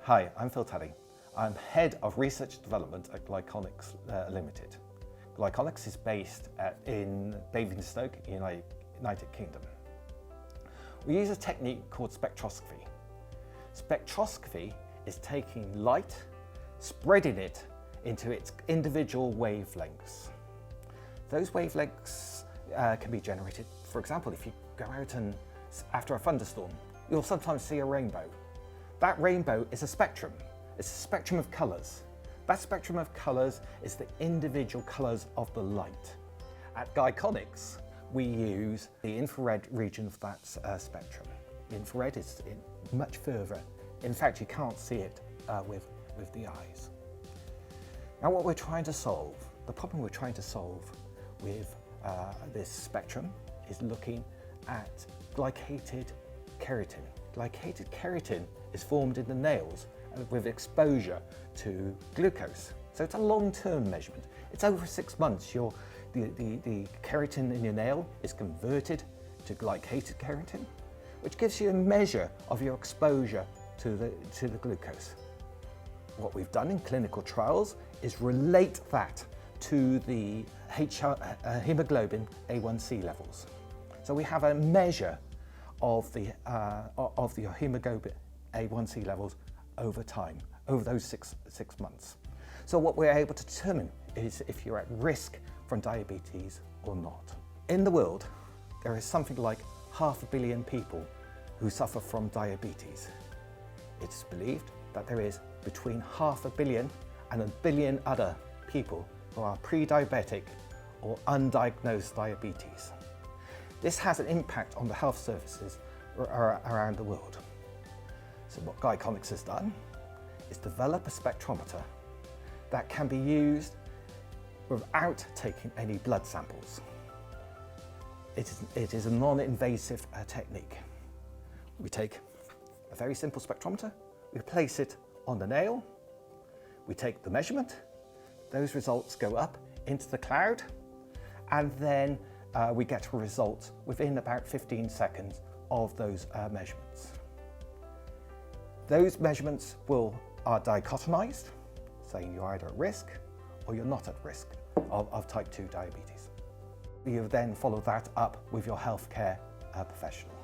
Hi, I'm Taday. I'm Head of Research Development at Glyconics Limited. Glyconics is based in Basingstoke, United Kingdom. We use a technique called spectroscopy. Spectroscopy is taking light, spreading it into its individual wavelengths. Those wavelengths can be generated, for example, if you go out and after a thunderstorm, you'll sometimes see a rainbow. That rainbow is a spectrum. It's a spectrum of colours. That spectrum of colours is the individual colours of the light. At Glyconics, we use the infrared region of that spectrum. The infrared is much further. In fact, you can't see it with the eyes. Now what we're trying to solve, the problem we're trying to solve with this spectrum is looking at glycated keratin. Glycated keratin is formed in the nails with exposure to glucose. So it's a long-term measurement. It's over 6 months. The keratin in your nail is converted to glycated keratin, which gives you a measure of your exposure to the glucose. What we've done in clinical trials is relate that to the hemoglobin A1C levels. So we have a measure of the hemoglobin A1C levels over time, over those six months. So what we're able to determine is if you're at risk from diabetes or not. In the world, there is something like 500 million people who suffer from diabetes. It's believed that there is between 500 million and 1 billion other people who are pre-diabetic or undiagnosed diabetes. This has an impact on the health services around the world. So what Glyconics has done is develop a spectrometer that can be used without taking any blood samples. It is a non-invasive technique. We take a very simple spectrometer, we place it on the nail, we take the measurement, those results go up into the cloud, and then we get a result within about 15 seconds of those measurements. Those measurements are dichotomized, saying you're either at risk or you're not at risk of type 2 diabetes. You then follow that up with your healthcare professional.